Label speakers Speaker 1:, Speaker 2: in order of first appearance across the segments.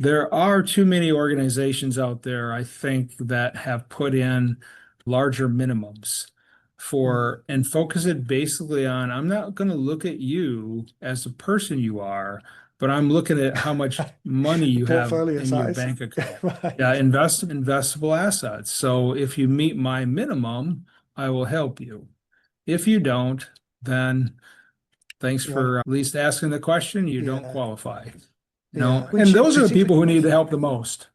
Speaker 1: There are too many organizations out there, I think, that have put in larger minimums for and focus it basically on, I'm not going to look at you as the person you are, but I'm looking at how much money
Speaker 2: The
Speaker 1: you have
Speaker 2: portfolio
Speaker 1: in your
Speaker 2: size.
Speaker 1: bank account. Yeah,
Speaker 2: Right.
Speaker 1: investable assets. So if you meet my minimum, I will help you. If you don't, then thanks
Speaker 2: Yeah.
Speaker 1: for at least asking the question. You don't
Speaker 2: Yeah.
Speaker 1: qualify.
Speaker 2: Yeah.
Speaker 1: And
Speaker 2: Which
Speaker 1: those are the
Speaker 2: particularly,
Speaker 1: people who need the help the most.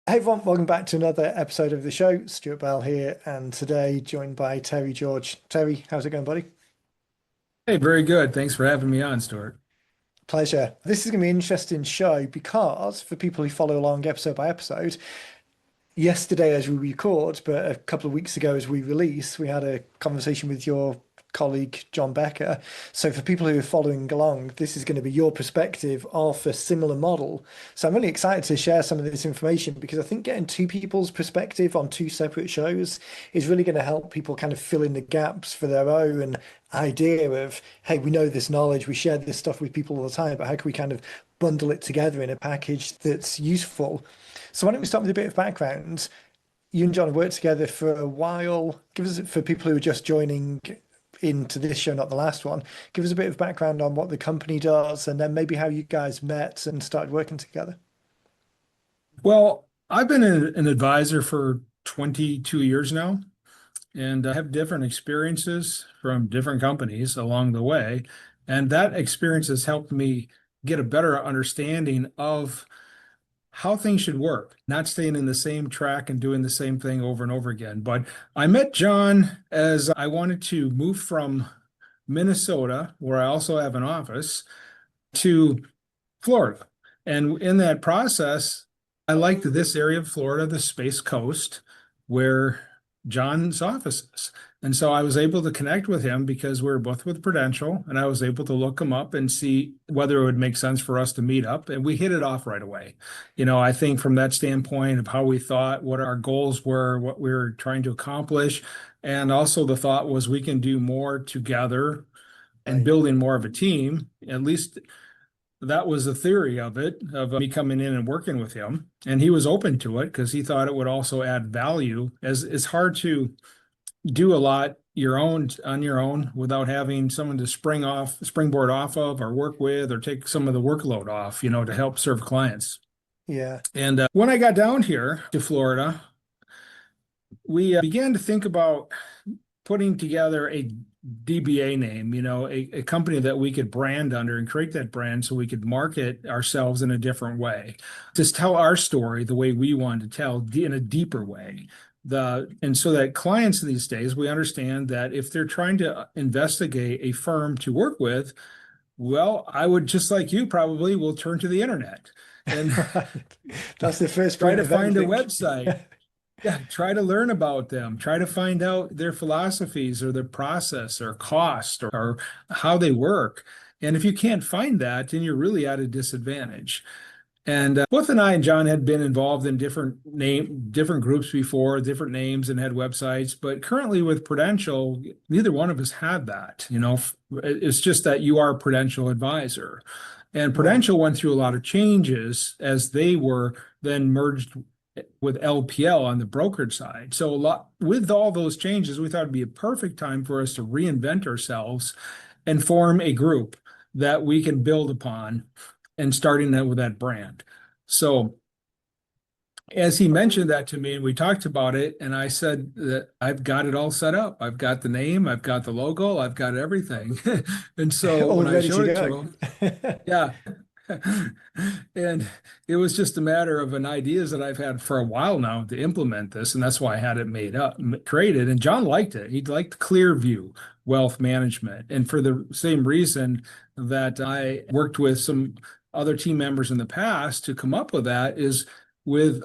Speaker 2: hey everyone, welcome back to another episode of the show. Stuart Bell here, and today joined by Terry George. Terry, how's it going, buddy?
Speaker 1: Hey, very good. Thanks for having me on, Stuart.
Speaker 2: Pleasure. This is going to be an interesting show because for people who follow along episode by episode, yesterday as we record, but a couple of weeks ago as we release, we had a conversation with your colleague John Becker. So for people who are following along, this is going to be your perspective of a similar model. So I'm really excited to share some of this information because I think getting two people's perspective on two separate shows is really going to help people kind of fill in the gaps for their own idea of, hey, we know this knowledge, we share this stuff with people all the time, but how can we kind of bundle it together in a package that's useful? So why don't we start with a bit of background? You and John have worked together for a while. Give us, for people who are just joining into this show, not the last one, give us a bit of background on what the company does and then maybe how you guys met and started working together.
Speaker 1: Well, I've been an advisor for 22 years now, and I have different experiences from different companies along the way. And that experience has helped me get a better understanding of how things should work, not staying in the same track and doing the same thing over and over again. But I met John as I wanted to move from Minnesota, where I also have an office, to Florida. And in that process, I liked this area of Florida, the Space Coast, where John's office is. And so I was able to connect with him because we were both with Prudential, and I was able to look him up and see whether it would make sense for us to meet up. And we hit it off right away. I think from that standpoint of how we thought, what our goals were, what we were trying to accomplish, and also the thought was we can do more together and
Speaker 2: Right.
Speaker 1: building more of a team. At least that was the theory of it, of me coming in and working with him. And he was open to it because he thought it would also add value, as it's hard to do a lot on your own without having someone to springboard off of or work with or take some of the workload off, to help serve clients.
Speaker 2: Yeah.
Speaker 1: And when I got down here to Florida, we began to think about putting together a DBA name, a company that we could brand under and create that brand so we could market ourselves in a different way. Just tell our story the way we want to tell in a deeper way. And so that clients these days, we understand that if they're trying to investigate a firm to work with, well, I would just like you probably will turn to the internet and
Speaker 2: Right. That's the first
Speaker 1: try
Speaker 2: point
Speaker 1: to
Speaker 2: of
Speaker 1: find a
Speaker 2: everything.
Speaker 1: website. Yeah, try to learn about them, try to find out their philosophies or their process or cost or how they work. And if you can't find that, then you're really at a disadvantage. And both and I and John had been involved in different groups before, different names and had websites. But currently with Prudential, neither one of us had that. It's just that you are a Prudential advisor. And
Speaker 2: Right.
Speaker 1: Prudential went through a lot of changes as they were then merged with LPL on the brokerage side. So with all those changes, we thought it'd be a perfect time for us to reinvent ourselves and form a group that we can build upon and starting that with that brand. So as he mentioned that to me and we talked about it, and I said that I've got it all set up. I've got the name, I've got the logo, I've got everything. And so
Speaker 2: All
Speaker 1: when I
Speaker 2: ready to
Speaker 1: showed it to
Speaker 2: go.
Speaker 1: him, yeah, and it was just a matter of an ideas that I've had for a while now to implement this, and that's why I had it created. And John liked it. He liked Clearview Wealth Management, and for the same reason that I worked with some other team members in the past to come up with that is with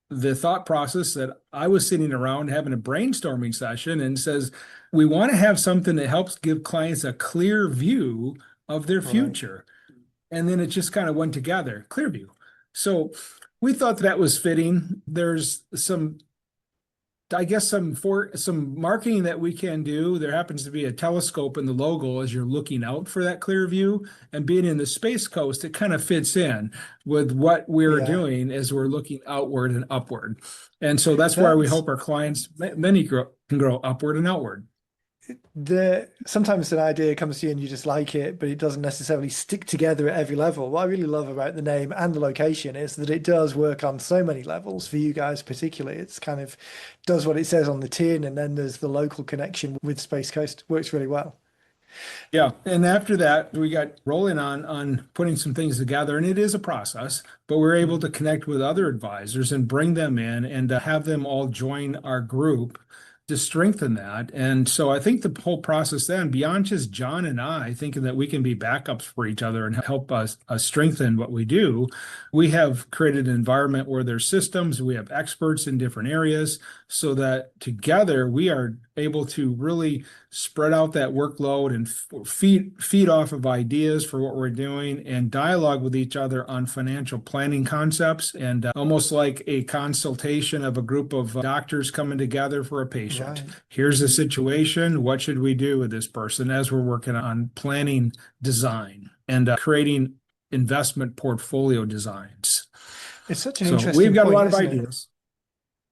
Speaker 1: the thought process that I was sitting around having a brainstorming session and says, we want to have something that helps give clients a clear view of their
Speaker 2: Right.
Speaker 1: future. And then it just kind of went together, Clearview. So we thought that was fitting. There's some I guess some marketing that we can do. There happens to be a telescope in the logo as you're looking out for that clear view, and being in the Space Coast, it kind of fits in with what we're
Speaker 2: Yeah,
Speaker 1: doing as we're looking outward and upward. And so that's why we
Speaker 2: that's
Speaker 1: hope our clients, many can grow upward and outward.
Speaker 2: sometimes an idea comes to you and you just like it, but it doesn't necessarily stick together at every level. What I really love about the name and the location is that it does work on so many levels for you guys, particularly. It's kind of does what it says on the tin, and then there's the local connection with Space Coast. Works really well.
Speaker 1: Yeah, and after that, we got rolling on putting some things together, and it is a process, but we're able to connect with other advisors and bring them in and have them all join our group to strengthen that. And so I think the whole process then, beyond just John and I thinking that we can be backups for each other and help us strengthen what we do, we have created an environment where there's systems, we have experts in different areas, so that together we are able to really spread out that workload and feed off of ideas for what we're doing and dialogue with each other on financial planning concepts, and almost like a consultation of a group of doctors coming together for a patient.
Speaker 2: Right.
Speaker 1: Here's the situation. What should we do with this person as we're working on planning design and creating investment portfolio designs?
Speaker 2: It's such an
Speaker 1: So we've
Speaker 2: interesting
Speaker 1: got a
Speaker 2: point,
Speaker 1: lot of
Speaker 2: isn't it?
Speaker 1: ideas.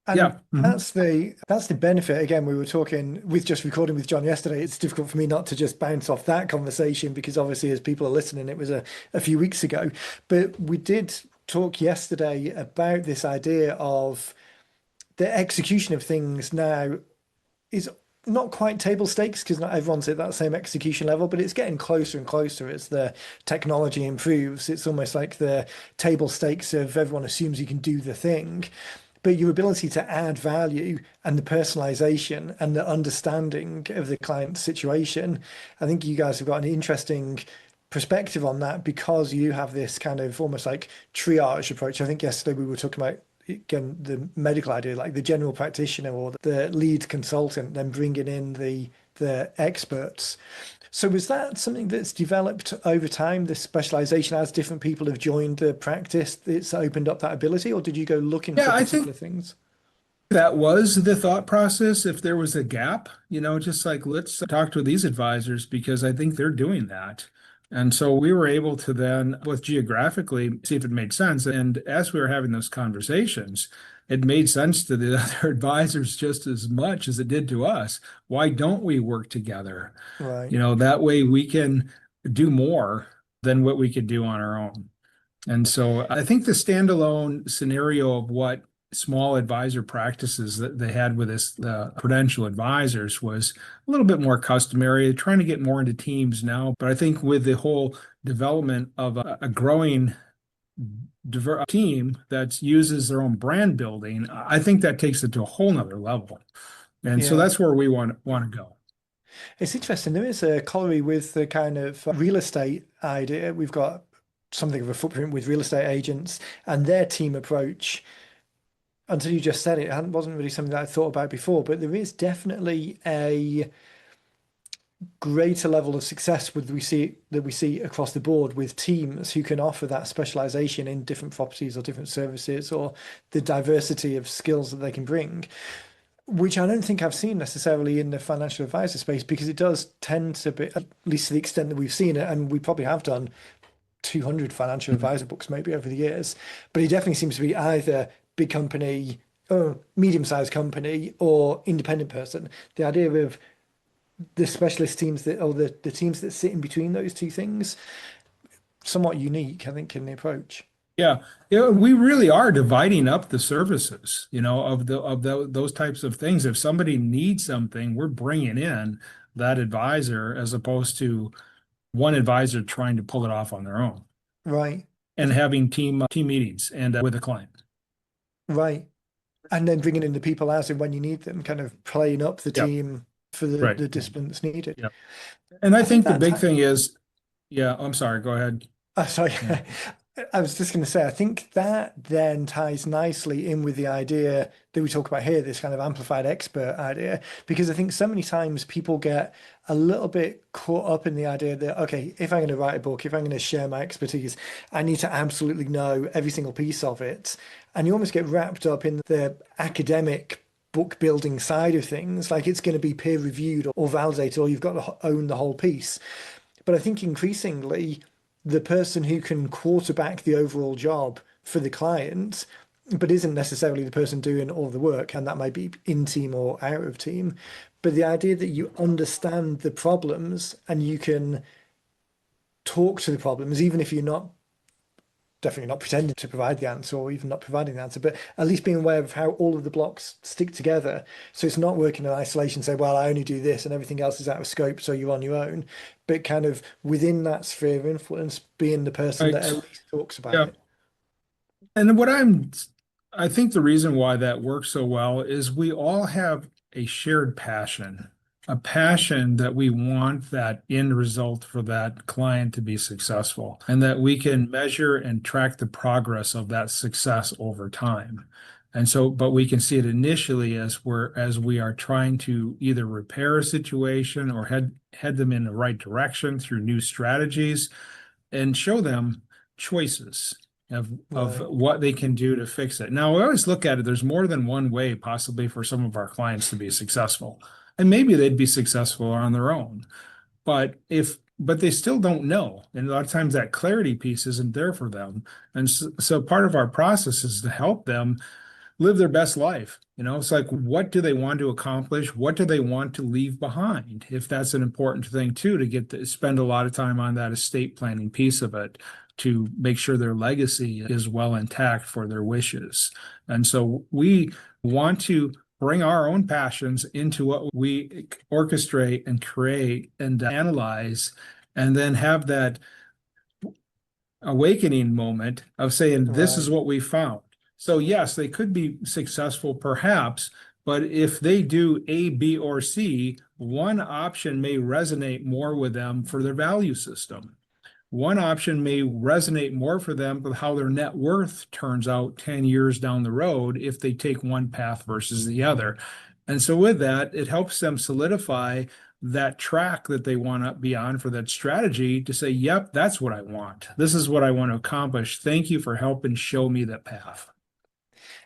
Speaker 2: And
Speaker 1: Yeah.
Speaker 2: that's the benefit. Again, we were talking with just recording with John yesterday. It's difficult for me not to just bounce off that conversation because obviously, as people are listening, it was a few weeks ago. But we did talk yesterday about this idea of the execution of things now is not quite table stakes because not everyone's at that same execution level, but it's getting closer and closer as the technology improves. It's almost like the table stakes of everyone assumes you can do the thing. But your ability to add value and the personalization and the understanding of the client situation, I think you guys have got an interesting perspective on that because you have this kind of almost like triage approach. I think yesterday we were talking about again the medical idea, like the general practitioner or the lead consultant, then bringing in the experts. So was that something that's developed over time, this specialization, as different people have joined the practice, it's opened up that ability, or did you go looking for
Speaker 1: Yeah, I
Speaker 2: particular
Speaker 1: think
Speaker 2: things?
Speaker 1: that was the thought process. If there was a gap, just like let's talk to these advisors because I think they're doing that. And so we were able to then, both geographically, see if it made sense. And as we were having those conversations, it made sense to the other advisors just as much as it did to us. Why don't we work together?
Speaker 2: Right.
Speaker 1: That way we can do more than what we could do on our own. And so I think the standalone scenario of what small advisor practices that they had with this, the Prudential advisors, was a little bit more customary. They're trying to get more into teams now. But I think with the whole development of a growing team that uses their own brand building, I think that takes it to a whole nother level. And so
Speaker 2: Yeah.
Speaker 1: that's where we want to go.
Speaker 2: It's interesting. There is a corollary with the kind of real estate idea. We've got something of a footprint with real estate agents and their team approach. Until you just said it, it wasn't really something that I thought about before, but there is definitely a greater level of success with we see across the board with teams who can offer that specialization in different properties or different services or the diversity of skills that they can bring, which I don't think I've seen necessarily in the financial advisor space because it does tend to be, at least to the extent that we've seen it, and we probably have done 200 financial advisor books maybe over the years, but it definitely seems to be either big company or medium-sized company or independent person. The idea of the specialist teams that or the teams that sit in between those two things, somewhat unique, I think, in the approach.
Speaker 1: Yeah, yeah, we really are dividing up the services, those types of things. If somebody needs something, we're bringing in that advisor as opposed to one advisor trying to pull it off on their own
Speaker 2: Right,
Speaker 1: and having team meetings and with a client.
Speaker 2: right. And then bringing in the people as and when you need them, kind of playing up the
Speaker 1: Yeah,
Speaker 2: team for
Speaker 1: right.
Speaker 2: the discipline that's needed.
Speaker 1: Yeah. And I
Speaker 2: I think
Speaker 1: think the
Speaker 2: that
Speaker 1: big thing is, yeah, I'm sorry, go ahead.
Speaker 2: sorry,
Speaker 1: Yeah.
Speaker 2: I was just going to say, I think that then ties nicely in with the idea that we talk about here, this kind of amplified expert idea, because I think so many times people get a little bit caught up in the idea that, okay, if I'm going to write a book, if I'm going to share my expertise, I need to absolutely know every single piece of it. And you almost get wrapped up in the academic book building side of things. Like it's going to be peer reviewed or validated, or you've got to own the whole piece. But I think increasingly, the person who can quarterback the overall job for the client, but isn't necessarily the person doing all the work, and that might be in team or out of team. But the idea that you understand the problems and you can talk to the problems, even if you're not definitely not pretending to provide the answer or even not providing the answer, but at least being aware of how all of the blocks stick together. So it's not working in isolation, say, well, I only do this and everything else is out of scope, so you're on your own. But kind of within that sphere of influence, being the person that
Speaker 1: Right.
Speaker 2: at least talks about
Speaker 1: Yeah.
Speaker 2: it.
Speaker 1: And I think the reason why that works so well is we all have a shared passion, a passion that we want that end result for that client to be successful, and that we can measure and track the progress of that success over time. And so, but we can see it initially as we are trying to either repair a situation or head them in the right direction through new strategies and show them choices of
Speaker 2: Right.
Speaker 1: what they can do to fix it. Now, we always look at it, there's more than one way possibly for some of our clients to be successful. And maybe they'd be successful on their own. But they still don't know. And a lot of times that clarity piece isn't there for them. And so part of our process is to help them live their best life. It's like, what do they want to accomplish? What do they want to leave behind? If that's an important thing too, to spend a lot of time on that estate planning piece of it to make sure their legacy is well intact for their wishes. And so we want to bring our own passions into what we orchestrate and create and analyze, and then have that awakening moment of saying, this is
Speaker 2: Right.
Speaker 1: what we found. So yes, they could be successful perhaps, but if they do A, B, or C, one option may resonate more with them for their value system. One option may resonate more for them with how their net worth turns out 10 years down the road if they take one path versus the other. And so with that, it helps them solidify that track that they want to be on for that strategy to say, yep, that's what I want. This is what I want to accomplish. Thank you for helping show me that path.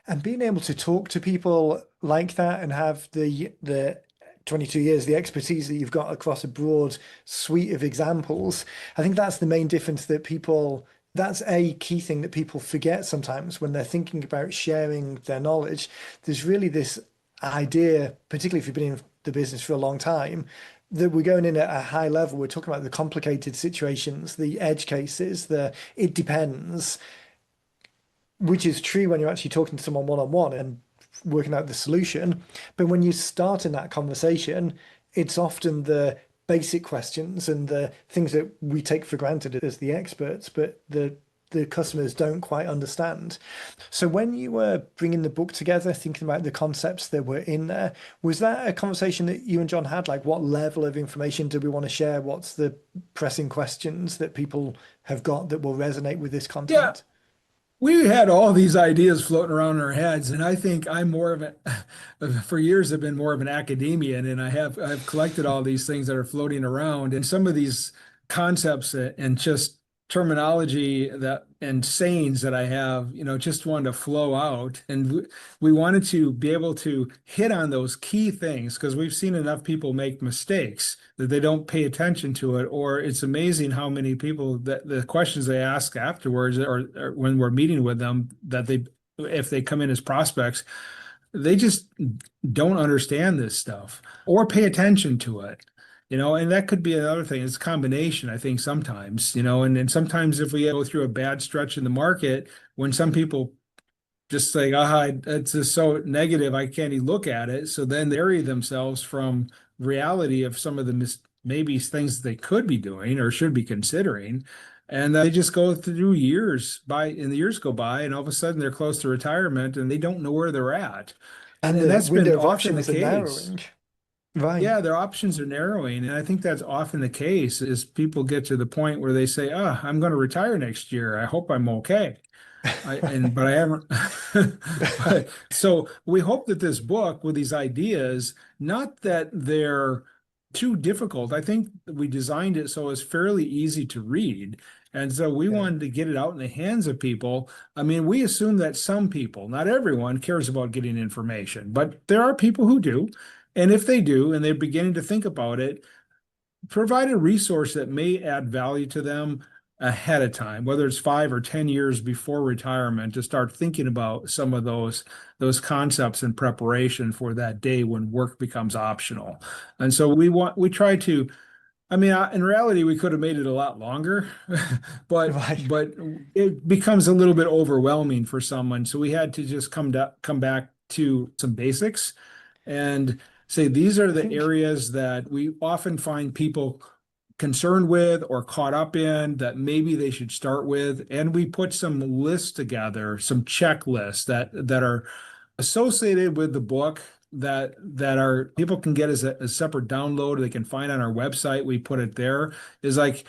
Speaker 2: And being able to talk to people like that and have the 22 years, the expertise that you've got across a broad suite of examples, I think that's the main difference that people, that's a key thing that people forget sometimes when they're thinking about sharing their knowledge. There's really this idea, particularly if you've been in the business for a long time, that we're going in at a high level. We're talking about the complicated situations, the edge cases, the it depends, which is true when you're actually talking to someone one on one and working out the solution. But when you start in that conversation, it's often the basic questions and the things that we take for granted as the experts, but the customers don't quite understand. So when you were bringing the book together, thinking about the concepts that were in there, was that a conversation that you and John had? Like, what level of information do we want to share? What's the pressing questions that people have got that will resonate with this
Speaker 1: Yeah,
Speaker 2: content?
Speaker 1: we had all these ideas floating around in our heads, and I think I'm more of for years I've been more of an academician, and I've collected all these things that are floating around, and some of these concepts and just terminology that and sayings that I have, just wanted to flow out, and we wanted to be able to hit on those key things because we've seen enough people make mistakes that they don't pay attention to it, or it's amazing how many people that the questions they ask afterwards or when we're meeting with them that if they come in as prospects, they just don't understand this stuff or pay attention to it. And that could be another thing. It's a combination, I think, sometimes, and sometimes if we go through a bad stretch in the market, when some people just say, it's just so negative, I can't even look at it. So then they vary themselves from reality of some of the maybe things they could be doing or should be considering. And they just go through and the years go by, and all of a sudden they're close to retirement and they don't know where they're at.
Speaker 2: And
Speaker 1: And
Speaker 2: the
Speaker 1: that's been
Speaker 2: window of
Speaker 1: often the
Speaker 2: options are
Speaker 1: case.
Speaker 2: narrowing. Right.
Speaker 1: Yeah, their options are narrowing. And I think that's often the case is people get to the point where they say, I'm going to retire next year. I hope I'm okay. But I haven't. So we hope that this book with these ideas, not that they're too difficult. I think we designed it so it's fairly easy to read. And so we
Speaker 2: Yeah.
Speaker 1: wanted to get it out in the hands of people. I mean, we assume that some people, not everyone, cares about getting information, but there are people who do. And if they do, and they're beginning to think about it, provide a resource that may add value to them ahead of time, whether it's 5 or 10 years before retirement, to start thinking about some of those concepts in preparation for that day when work becomes optional. And so we try to, I mean, in reality, we could have made it a lot longer, but
Speaker 2: Right.
Speaker 1: but it becomes a little bit overwhelming for someone. So we had to just come back to some basics and say these are
Speaker 2: I
Speaker 1: the
Speaker 2: think
Speaker 1: areas that we often find people concerned with or caught up in that maybe they should start with. And we put some lists together, some checklists that are associated with the book that are people can get as a separate download they can find on our website. We put it there is like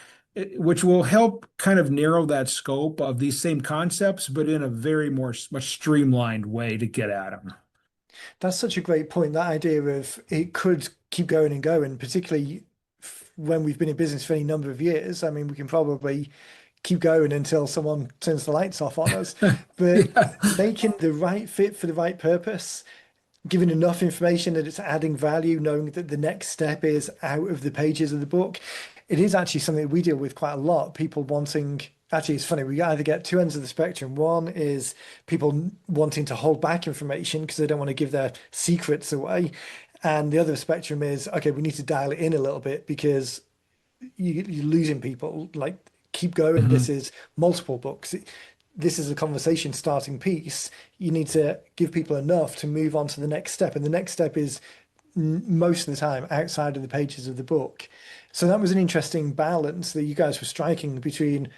Speaker 1: which will help kind of narrow that scope of these same concepts, but in a very much streamlined way to get at them.
Speaker 2: that's such a great point. That idea of it could keep going and going, particularly when we've been in business for any number of years. I mean, we can probably keep going until someone turns the lights off on us. But
Speaker 1: Yeah.
Speaker 2: making the right fit for the right purpose, giving enough information that it's adding value, knowing that the next step is out of the pages of the book. It is actually something that we deal with quite a lot. People wanting, actually, it's funny, we either get two ends of the spectrum. One is people wanting to hold back information because they don't want to give their secrets away. And the other spectrum is, okay, we need to dial it in a little bit because you're losing people. Like, keep going. This
Speaker 1: Mhm.
Speaker 2: is multiple books. This is a conversation starting piece. You need to give people enough to move on to the next step. And the next step is most of the time outside of the pages of the book. So that was an interesting balance that you guys were striking between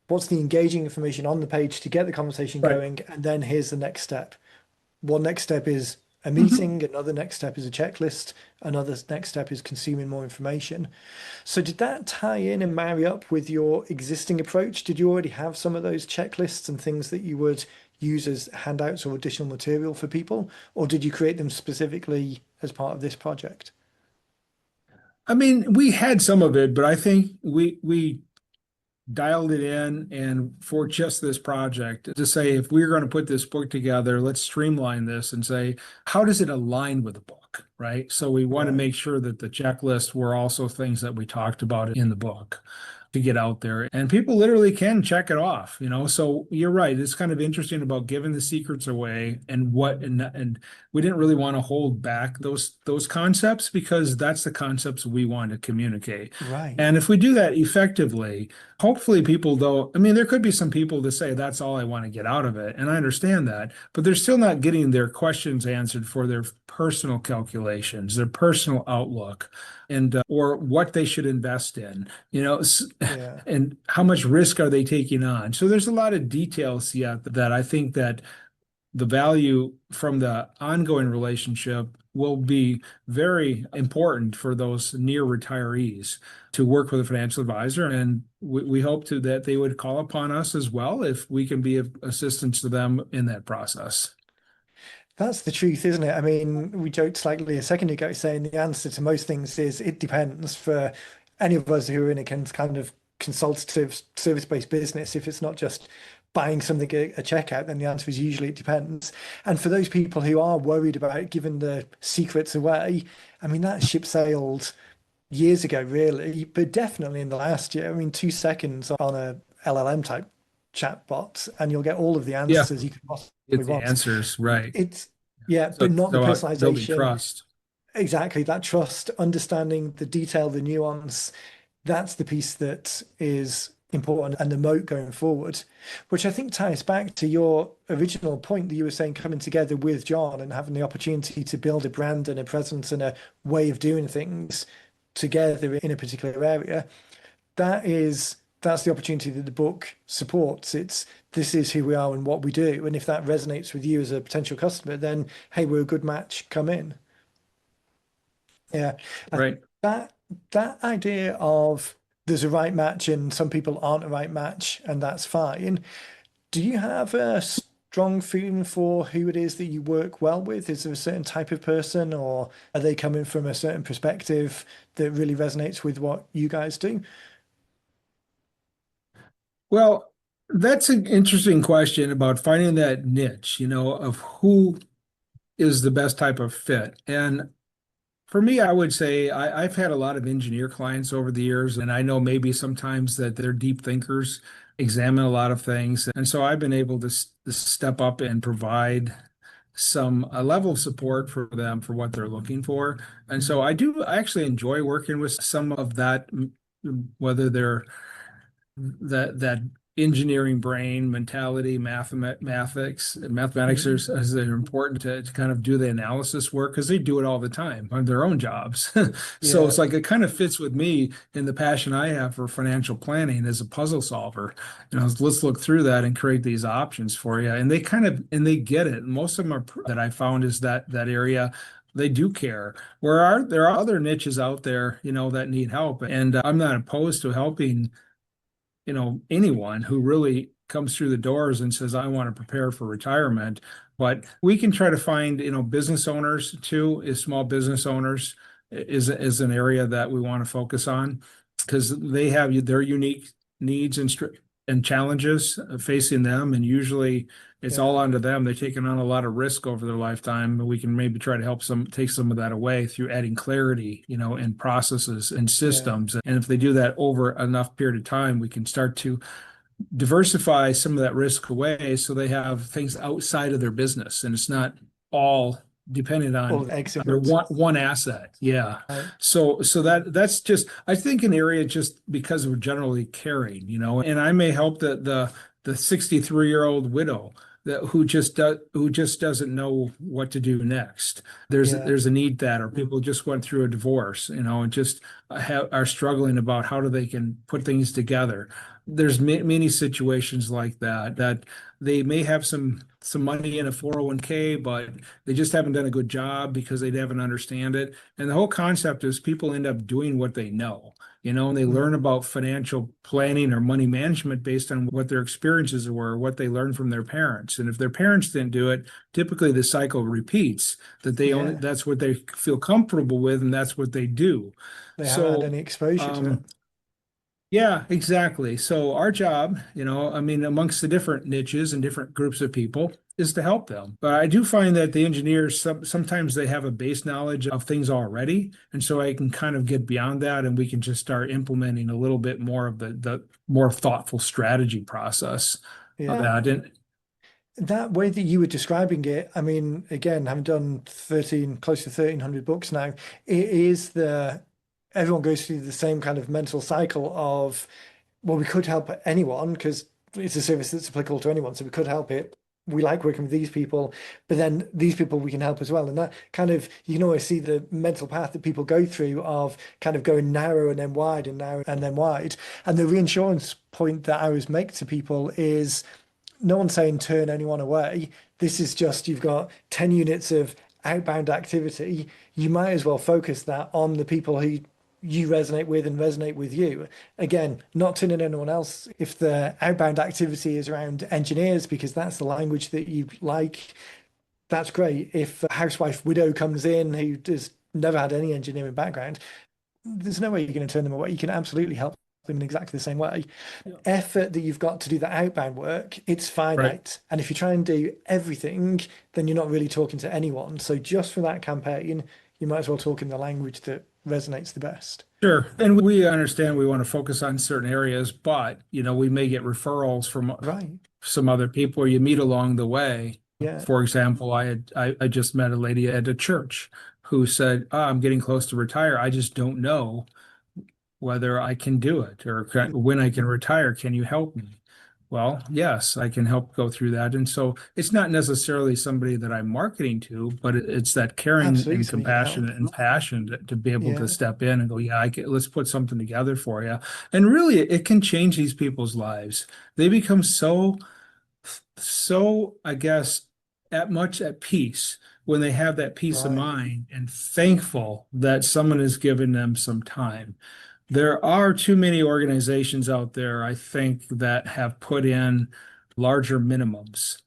Speaker 2: what's the engaging information on the page to get the conversation
Speaker 1: Right.
Speaker 2: going, and then here's the next step. One next step is a
Speaker 1: Mhm.
Speaker 2: meeting, another next step is a checklist, another next step is consuming more information. So did that tie in and marry up with your existing approach? Did you already have some of those checklists and things that you would use as handouts or additional material for people, or did you create them specifically as part of this project?
Speaker 1: I mean, we had some of it, but I think we dialed it in and for just this project to say if we're going to put this book together, let's streamline this and say, how does it align with the book, right? So we want to
Speaker 2: Right.
Speaker 1: make sure that the checklist were also things that we talked about in the book to get out there and people literally can check it off, you know. So you're right, it's kind of interesting about giving the secrets away and and we didn't really want to hold back those concepts because that's the concepts we want to communicate.
Speaker 2: Right.
Speaker 1: And if we do that effectively, hopefully people though, I mean, there could be some people that say that's all I want to get out of it. And I understand that, but they're still not getting their questions answered for their personal calculations, their personal outlook, and or what they should invest in, you know,
Speaker 2: Yeah.
Speaker 1: and how much risk are they taking on. So there's a lot of details yet that I think that the value from the ongoing relationship will be very important for those near retirees to work with a financial advisor. And we hope to that they would call upon us as well if we can be of assistance to them in that process.
Speaker 2: That's the truth, isn't it? I mean, we joked slightly a second ago saying the answer to most things is it depends for any of us who are in a kind of consultative service-based business. If it's not just buying something at a checkout, then the answer is usually it depends. And for those people who are worried about giving the secrets away, I mean, that ship sailed years ago, really, but definitely in the last year. I mean, 2 seconds on a LLM type chatbot, and you'll get all of the
Speaker 1: Yeah,
Speaker 2: answers you could possibly
Speaker 1: get the
Speaker 2: want.
Speaker 1: answers right.
Speaker 2: It's yeah,
Speaker 1: So
Speaker 2: but
Speaker 1: it's
Speaker 2: not the
Speaker 1: about building
Speaker 2: personalization.
Speaker 1: trust.
Speaker 2: Exactly, that trust, understanding the detail, the nuance, that's the piece that is important and the moat going forward, which I think ties back to your original point that you were saying coming together with John and having the opportunity to build a brand and a presence and a way of doing things together in a particular area. That's the opportunity that the book supports. It's this is who we are and what we do. And if that resonates with you as a potential customer, then hey, we're a good match, come in. Yeah. I think
Speaker 1: Right.
Speaker 2: that idea of there's a right match and some people aren't a right match, and that's fine. Do you have a strong feeling for who it is that you work well with? Is there a certain type of person, or are they coming from a certain perspective that really resonates with what you guys do?
Speaker 1: Well, that's an interesting question about finding that niche, of who is the best type of fit. And for me, I would say I've had a lot of engineer clients over the years, and I know maybe sometimes that they're deep thinkers, examine a lot of things. And so I've been able to step up and provide some a level of support for them for what they're looking for. And so I actually enjoy working with some of that, whether they're that engineering brain mentality, mathematics
Speaker 2: Mm.
Speaker 1: is important to kind of do the analysis work because they do it all the time on their own jobs. So
Speaker 2: Yeah.
Speaker 1: it's like it kind of fits with me in the passion I have for financial planning as a puzzle solver. Let's look through that and create these options for you. And they get it. Most of them that I found is that area. They do care. There are other niches out there, that need help, and I'm not opposed to helping anyone who really comes through the doors and says, I want to prepare for retirement. But we can try to find, business owners too, is small business owners is an area that we want to focus on because they have their unique needs and challenges facing them. And usually it's all
Speaker 2: Yeah.
Speaker 1: onto them. They've taken on a lot of risk over their lifetime. We can maybe try to help take some of that away through adding clarity, in processes and
Speaker 2: Yeah.
Speaker 1: systems. And if they do that over enough period of time, we can start to diversify some of that risk away so they have things outside of their business and it's not all dependent
Speaker 2: All
Speaker 1: on
Speaker 2: the eggs in
Speaker 1: their
Speaker 2: one.
Speaker 1: one asset. Yeah.
Speaker 2: Right.
Speaker 1: So that's just I think an area just because of generally caring, and I may help the 63-year-old widow who just doesn't know what to do next.
Speaker 2: Yeah.
Speaker 1: There's a need that, or people just went through a divorce, and just are struggling about how do they can put things together. There's many situations like that they may have some money in a 401k, but they just haven't done a good job because they haven't understand it. And the whole concept is people end up doing what they know, and they learn
Speaker 2: Mm.
Speaker 1: about financial planning or money management based on what their experiences were, what they learned from their parents. And if their parents didn't do it, typically the cycle repeats
Speaker 2: Yeah.
Speaker 1: that's what they feel comfortable with, and that's what they do.
Speaker 2: They haven't had
Speaker 1: So,
Speaker 2: any exposure to it.
Speaker 1: um, yeah, exactly. So our job, I mean, amongst the different niches and different groups of people is to help them. But I do find that the engineers, sometimes they have a base knowledge of things already. And so I can kind of get beyond that and we can just start implementing a little bit more of the more thoughtful strategy process of
Speaker 2: Yeah.
Speaker 1: that. And
Speaker 2: That way that you were describing it, I mean, again, having done 13, close to 1,300 books now, it is everyone goes through the same kind of mental cycle of, well, we could help anyone because it's a service that's applicable to anyone. So we could help it. We like working with these people, but then these people we can help as well. And that kind of, you can always see the mental path that people go through of kind of going narrow and then wide and narrow and then wide. And the reinsurance point that I always make to people is, no one's saying turn anyone away. This is just you've got 10 units of outbound activity. You might as well focus that on the people who you resonate with and resonate with you. Again, not turning anyone else. If the outbound activity is around engineers, because that's the language that you like, that's great. If a housewife widow comes in who has never had any engineering background, there's no way you're going to turn them away. You can absolutely help them in exactly the same way. Effort that you've got to do the outbound work, it's
Speaker 1: right.
Speaker 2: finite. And if you try and do everything, then you're not really talking to anyone. So just for that campaign, you might as well talk in the language that resonates the best.
Speaker 1: Sure. And we understand we want to focus on certain areas, but we may get referrals from
Speaker 2: Right.
Speaker 1: some other people or you meet along the way.
Speaker 2: Yeah.
Speaker 1: For example, I just met a lady at a church who said, I'm getting close to retire. I just don't know whether I can do it or when I can retire. Can you help me? Well, yes, I can help go through that. And so it's not necessarily somebody that I'm marketing to, but it's that caring
Speaker 2: Absolutely
Speaker 1: and
Speaker 2: something you can
Speaker 1: compassion
Speaker 2: help.
Speaker 1: and passion to be able to
Speaker 2: Yeah.
Speaker 1: step in and go, yeah, let's put something together for you. And really, it can change these people's lives. They become so, I guess, at peace when they have that peace of
Speaker 2: Right.
Speaker 1: mind and thankful that someone has given them some time. There are too many organizations out there, I think, that have put in larger minimums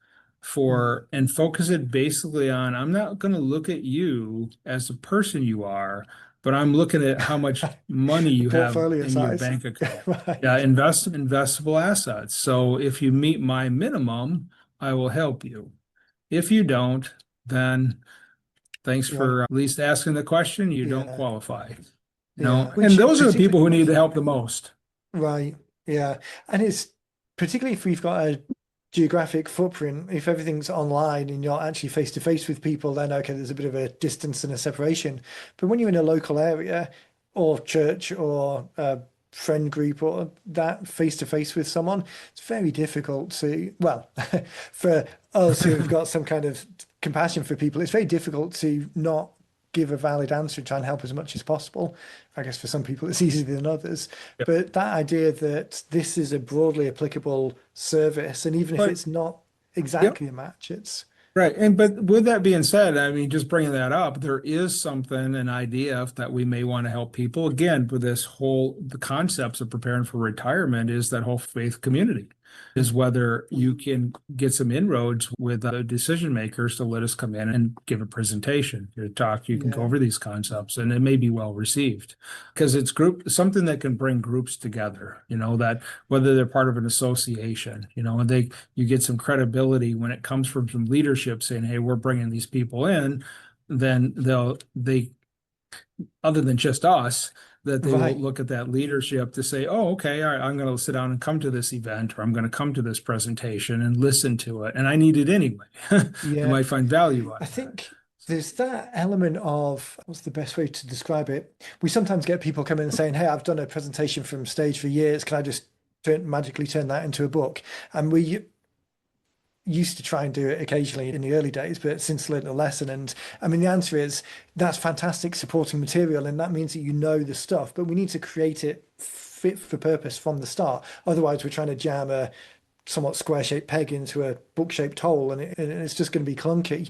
Speaker 2: Mm.
Speaker 1: for and focus it basically on, I'm not going to look at you as the person you are, but I'm looking at how much money
Speaker 2: The
Speaker 1: you have
Speaker 2: portfolio
Speaker 1: in your
Speaker 2: size.
Speaker 1: bank account. Yeah,
Speaker 2: Right.
Speaker 1: investable assets. So if you meet my minimum, I will help you. If you don't, then thanks
Speaker 2: Right.
Speaker 1: for at least asking the question. You don't
Speaker 2: Yeah.
Speaker 1: qualify.
Speaker 2: Yeah.
Speaker 1: And
Speaker 2: Which
Speaker 1: those are the
Speaker 2: particularly,
Speaker 1: people who need the help the most.
Speaker 2: right. Yeah. And it's particularly if we've got a geographic footprint, if everything's online and you're actually face to face with people, then okay, there's a bit of a distance and a separation. But when you're in a local area or church or a friend group or that face to face with someone, it's very difficult to, well, for us who have got some kind of compassion for people, it's very difficult to not give a valid answer and try and help as much as possible. I guess for some people it's easier than others.
Speaker 1: Yep.
Speaker 2: But that idea that this is a broadly applicable service, and even if
Speaker 1: But
Speaker 2: it's not
Speaker 1: yep.
Speaker 2: exactly a match, it's
Speaker 1: Right. And but with that being said, I mean, just bringing that up, there is something, an idea that we may want to help people. Again, with this whole, the concepts of preparing for retirement is that whole faith community, is whether you can get some inroads with decision makers to let us come in and give a presentation, you talk, you can go
Speaker 2: yeah,
Speaker 1: over these concepts, and it may be well received because it's something that can bring groups together, that whether they're part of an association, and you get some credibility when it comes from some leadership saying, hey, we're bringing these people in, then they other than just us, that they will
Speaker 2: right.
Speaker 1: look at that leadership to say, oh, okay, all right, I'm going to sit down and come to this event, or I'm going to come to this presentation and listen to it, and I need it anyway. I
Speaker 2: Yeah.
Speaker 1: might find value out
Speaker 2: I
Speaker 1: of that.
Speaker 2: think there's that element of what's the best way to describe it? We sometimes get people coming and saying, hey, I've done a presentation from stage for years. Can I just magically turn that into a book? And we used to try and do it occasionally in the early days, but since learned a lesson. And I mean, the answer is that's fantastic supporting material, and that means that you know the stuff, but we need to create it fit for purpose from the start. Otherwise, we're trying to jam a somewhat square-shaped peg into a book-shaped hole, and it's just going to be clunky.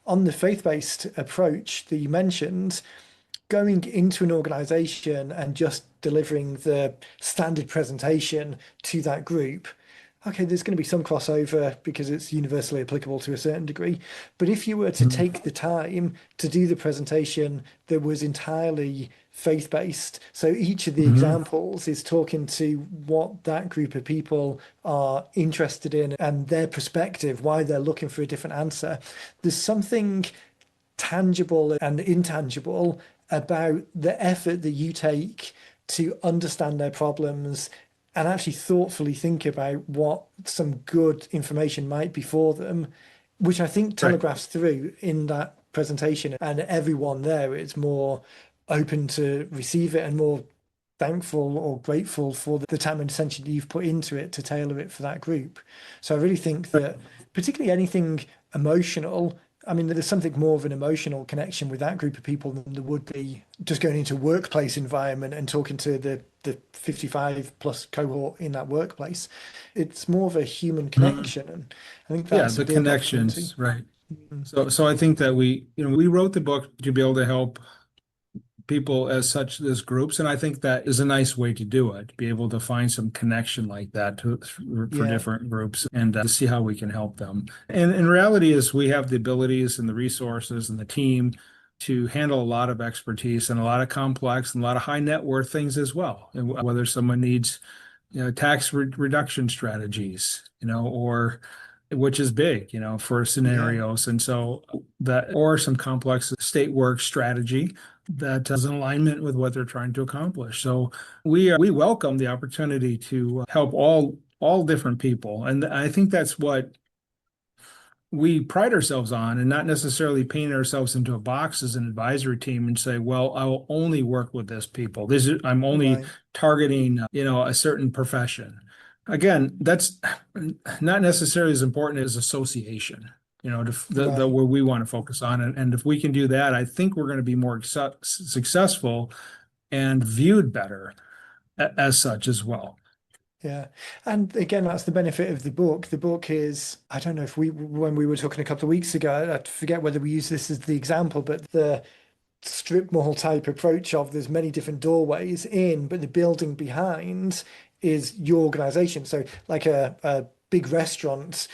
Speaker 2: On the faith-based approach that you mentioned, going into an organization and just delivering the standard presentation to that group, okay, there's going to be some crossover because it's universally applicable to a certain degree. But if you were to
Speaker 1: Mhm.
Speaker 2: take the time to do the presentation that was entirely faith-based, so each of the
Speaker 1: Mhm.
Speaker 2: examples is talking to what that group of people are interested in and their perspective, why they're looking for a different answer, there's something tangible and intangible about the effort that you take to understand their problems and actually thoughtfully think about what some good information might be for them, which I think
Speaker 1: Right.
Speaker 2: telegraphs through in that presentation. And everyone there is more open to receive it and more thankful or grateful for the time and attention you've put into it to tailor it for that group. So I really think
Speaker 1: Right.
Speaker 2: that particularly anything emotional, I mean, there's something more of an emotional connection with that group of people than there would be just going into a workplace environment and talking to the 55 plus cohort in that workplace. It's more of a human
Speaker 1: Mhm.
Speaker 2: connection, and I think
Speaker 1: Yeah,
Speaker 2: that's a
Speaker 1: the
Speaker 2: big opportunity.
Speaker 1: connections, right.
Speaker 2: Mm.
Speaker 1: So I think that we wrote the book to be able to help people as such as groups, and I think that is a nice way to do it, to be able to find some connection like that for
Speaker 2: Yeah,
Speaker 1: different groups and to see how we can help them. And in reality is we have the abilities and the resources and the team to handle a lot of expertise and a lot of complex and a lot of high net worth things as well. And whether someone needs, tax reduction strategies, or which is big, for
Speaker 2: yeah,
Speaker 1: scenarios. And so that, or some complex state work strategy that is in alignment with what they're trying to accomplish. So we welcome the opportunity to help all different people. And I think that's what we pride ourselves on, and not necessarily paint ourselves into a box as an advisory team and say, well, I will only work with this people. I'm only
Speaker 2: right,
Speaker 1: targeting, a certain profession. Again, that's not necessarily as important as association, the
Speaker 2: right.
Speaker 1: where we want to focus on. And if we can do that, I think we're going to be more successful and viewed better as such as well.
Speaker 2: Yeah. And again, that's the benefit of the book. The book is, I don't know if when we were talking a couple of weeks ago, I forget whether we use this as the example, but the strip mall type approach of there's many different doorways in, but the building behind is your organization. So like a big restaurants,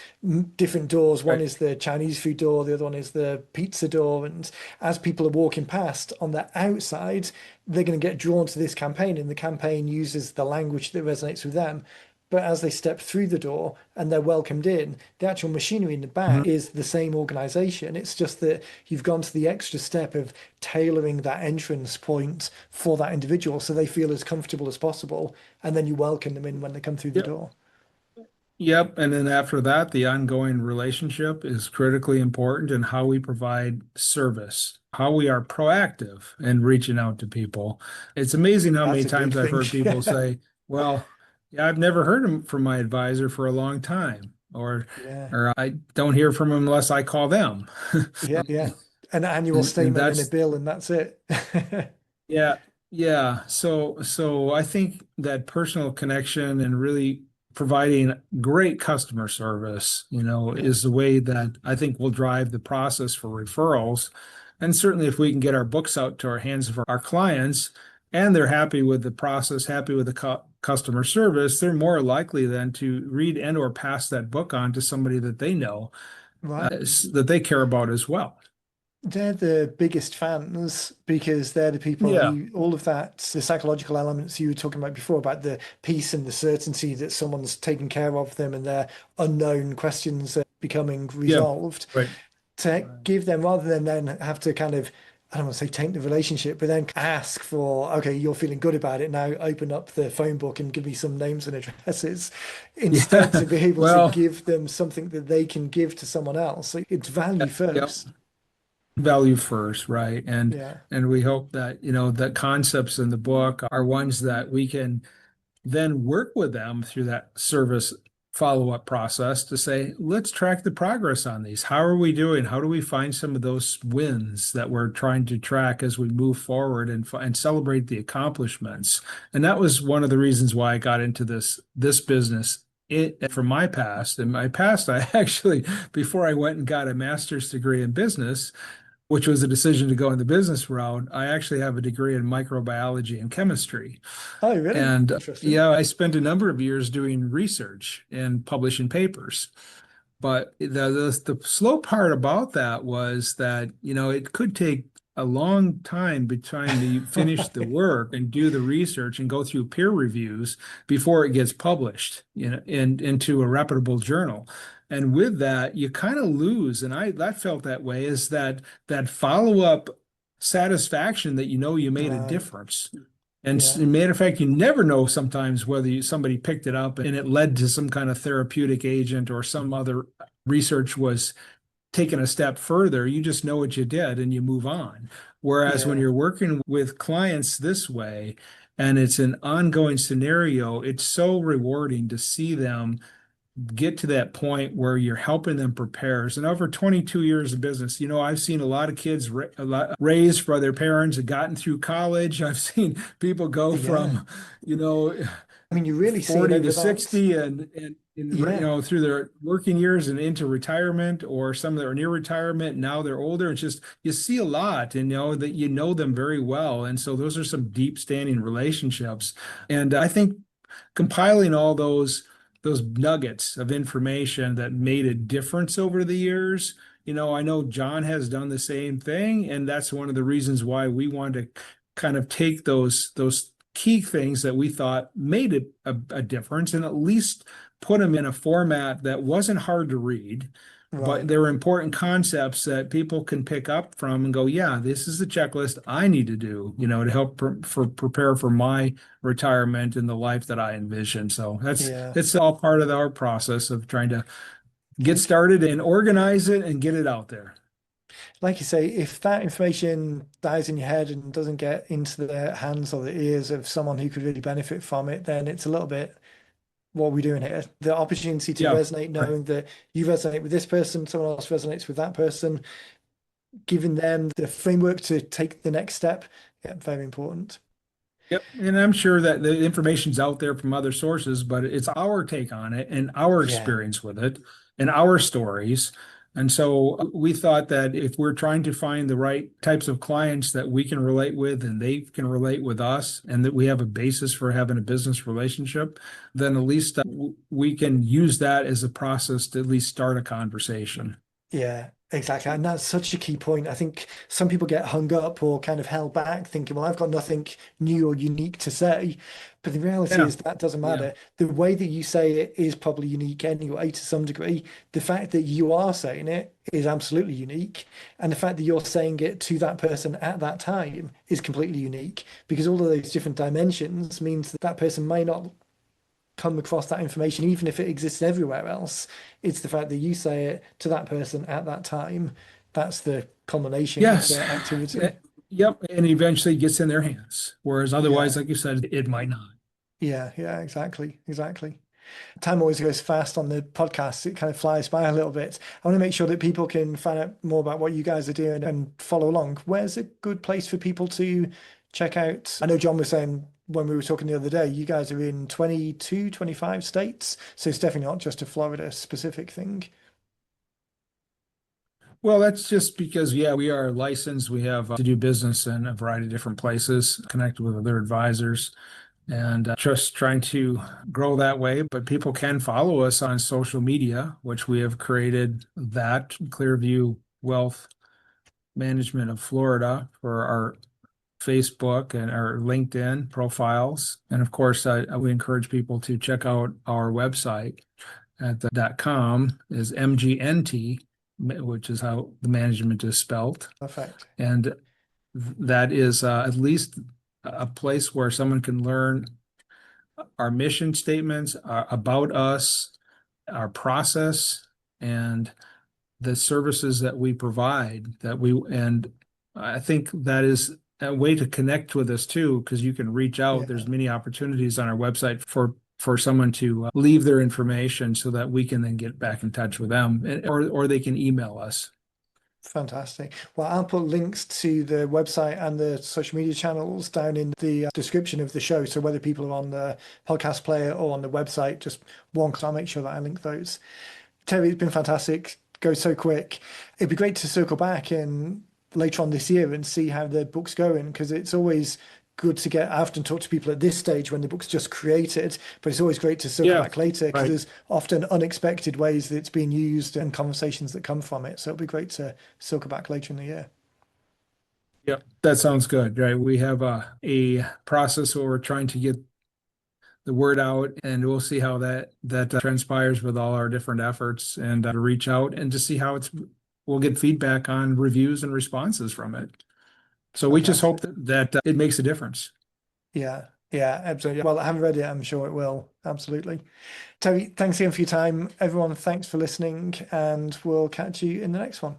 Speaker 2: different doors. One
Speaker 1: Right.
Speaker 2: is the Chinese food door, the other one is the pizza door. And as people are walking past on the outside, they're going to get drawn to this campaign, and the campaign uses the language that resonates with them. But as they step through the door and they're welcomed in, the actual machinery in the
Speaker 1: Mhm.
Speaker 2: back is the same organization. It's just that you've gone to the extra step of tailoring that entrance point for that individual so they feel as comfortable as possible. And then you welcome them in when they come through the
Speaker 1: Yep.
Speaker 2: door.
Speaker 1: Yep. And then after that, the ongoing relationship is critically important in how we provide service, how we are proactive in reaching out to people. It's amazing how
Speaker 2: That's
Speaker 1: many
Speaker 2: a big
Speaker 1: times I've
Speaker 2: thing.
Speaker 1: heard people say, well, yeah, I've never heard from my advisor for a long time,
Speaker 2: Yeah.
Speaker 1: or I don't hear from them unless I call them.
Speaker 2: Yeah. Yeah. An annual
Speaker 1: And
Speaker 2: statement and a
Speaker 1: that's
Speaker 2: bill, and that's it.
Speaker 1: Yeah, yeah. So I think that personal connection and really providing great customer service,
Speaker 2: Yeah.
Speaker 1: is the way that I think will drive the process for referrals. And certainly if we can get our books out to our hands of our clients and they're happy with the process, happy with the customer service, they're more likely then to read and or pass that book on to somebody that they know,
Speaker 2: Right.
Speaker 1: that they care about as well.
Speaker 2: They're the biggest fans because they're the people
Speaker 1: Yeah.
Speaker 2: who, all of that, the psychological elements you were talking about before, about the peace and the certainty that someone's taking care of them and their unknown questions are becoming
Speaker 1: Yeah.
Speaker 2: resolved,
Speaker 1: Right.
Speaker 2: to give them, rather than then have to kind of, I don't want to say taint the relationship, but then ask for, okay, you're feeling good about it now, open up the phone book and give me some names and addresses. Instead,
Speaker 1: Yeah.
Speaker 2: to be able to
Speaker 1: Well,
Speaker 2: give them something that they can give to someone else. Like, it's value
Speaker 1: yep.
Speaker 2: first.
Speaker 1: Value first, right? And
Speaker 2: Yeah.
Speaker 1: and we hope that, the concepts in the book are ones that we can then work with them through that service follow-up process to say, let's track the progress on these. How are we doing? How do we find some of those wins that we're trying to track as we move forward and celebrate the accomplishments? And that was one of the reasons why I got into this business. From my past, in my past, I actually, before I went and got a master's degree in business, which was a decision to go in the business route, I actually have a degree in microbiology and chemistry.
Speaker 2: Oh, really?
Speaker 1: And
Speaker 2: Interesting.
Speaker 1: yeah, I spent a number of years doing research and publishing papers. But the slow part about that was that, it could take a long time by the time you finish the work and do the research and go through peer reviews before it gets published, into a reputable journal. And with that, you kind of lose, and I felt that way, is that follow-up satisfaction that you made a
Speaker 2: Right.
Speaker 1: difference. And
Speaker 2: Yeah.
Speaker 1: matter of fact, you never know sometimes whether somebody picked it up and it led to some kind of therapeutic agent or some other research was taken a step further. You just know what you did and you move on. Whereas when
Speaker 2: Yeah.
Speaker 1: you're working with clients this way and it's an ongoing scenario, it's so rewarding to see them get to that point where you're helping them prepare. And over 22 years of business, I've seen a lot of kids raised by their parents and gotten through college. I've seen people go
Speaker 2: Yeah.
Speaker 1: from, you know,
Speaker 2: I mean, you really see it
Speaker 1: 40 to
Speaker 2: over that.
Speaker 1: 60 and
Speaker 2: Yeah.
Speaker 1: through their working years and into retirement, or some that are near retirement. Now they're older. It's just, you see a lot and that you know them very well. And so those are some deep standing relationships. And I think compiling all those nuggets of information that made a difference over the years. I know John has done the same thing, and that's one of the reasons why we wanted to kind of take those key things that we thought made it a difference and at least put them in a format that wasn't hard to read, but
Speaker 2: Right.
Speaker 1: there were important concepts that people can pick up from and go, yeah, this is the checklist I need to do, to help prepare for my retirement and the life that I envision. So
Speaker 2: Yeah.
Speaker 1: it's all part of our process of trying to get
Speaker 2: Like,
Speaker 1: started and organize it and get it out there.
Speaker 2: like you say, if that information dies in your head and doesn't get into the hands or the ears of someone who could really benefit from it, then it's a little bit, what are we doing here? The opportunity to
Speaker 1: Yeah.
Speaker 2: resonate,
Speaker 1: Right.
Speaker 2: knowing that you resonate with this person, someone else resonates with that person, giving them the framework to take the next step. Yeah, very important.
Speaker 1: Yep. And I'm sure that the information's out there from other sources, but it's our take on it and our
Speaker 2: Yeah.
Speaker 1: experience with it and our stories. And so we thought that if we're trying to find the right types of clients that we can relate with and they can relate with us, and that we have a basis for having a business relationship, then at least we can use that as a process to at least start a conversation.
Speaker 2: Yeah, exactly. And that's such a key point. I think some people get hung up or kind of held back thinking, well, I've got nothing new or unique to say. But the reality
Speaker 1: Yeah,
Speaker 2: is that doesn't
Speaker 1: yeah.
Speaker 2: matter. The way that you say it is probably unique anyway, to some degree. The fact that you are saying it is absolutely unique. And the fact that you're saying it to that person at that time is completely unique because all of those different dimensions means that that person may not come across that information, even if it exists everywhere else. It's the fact that you say it to that person at that time. That's the culmination of
Speaker 1: Yes.
Speaker 2: the activity.
Speaker 1: Yep. And eventually gets in their hands. Whereas otherwise,
Speaker 2: Yeah,
Speaker 1: like you said, it might not.
Speaker 2: yeah, exactly, exactly. Time always goes fast on the podcast. It kind of flies by a little bit. I want to make sure that people can find out more about what you guys are doing and follow along. Where's a good place for people to check out? I know John was saying when we were talking the other day, you guys are in 22, 25 states. So it's definitely not just a Florida specific thing.
Speaker 1: Well, that's just because, yeah, we are licensed. We have to do business in a variety of different places, connected with other advisors, and just trying to grow that way. But people can follow us on social media, which we have created that Clearview Wealth Management of Florida for our Facebook and our LinkedIn profiles. And of course, we encourage people to check out our website at the .com is MGNT, which is how the management is spelled.
Speaker 2: Perfect.
Speaker 1: And that is at least a place where someone can learn our mission statements, about us, our process, and the services that we provide and I think that is a way to connect with us too, because you can reach out.
Speaker 2: Yeah,
Speaker 1: There's many opportunities on our website for someone to leave their information so that we can then get back in touch with them, or they can email us.
Speaker 2: fantastic. Well, I'll put links to the website and the social media channels down in the description of the show. So whether people are on the podcast player or on the website, just one, because I'll make sure that I link those. Terry, it's been fantastic. Goes so quick. It'd be great to circle back in later on this year and see how the book's going because it's always good to get. I often talk to people at this stage when the book's just created, but it's always great to circle
Speaker 1: Yeah,
Speaker 2: back later because
Speaker 1: right.
Speaker 2: there's often unexpected ways that it's being used and conversations that come from it. So it'll be great to circle back later in the year.
Speaker 1: Yep, that sounds good, right? We have a process where we're trying to get the word out, and we'll see how that transpires with all our different efforts, and to reach out and to see how we'll get feedback on reviews and responses from it. So we just hope
Speaker 2: Fantastic.
Speaker 1: that it makes a difference.
Speaker 2: Yeah, yeah, absolutely. Well, I haven't read it. I'm sure it will. Absolutely. Terry, thanks again for your time. Everyone, thanks for listening, and we'll catch you in the next one.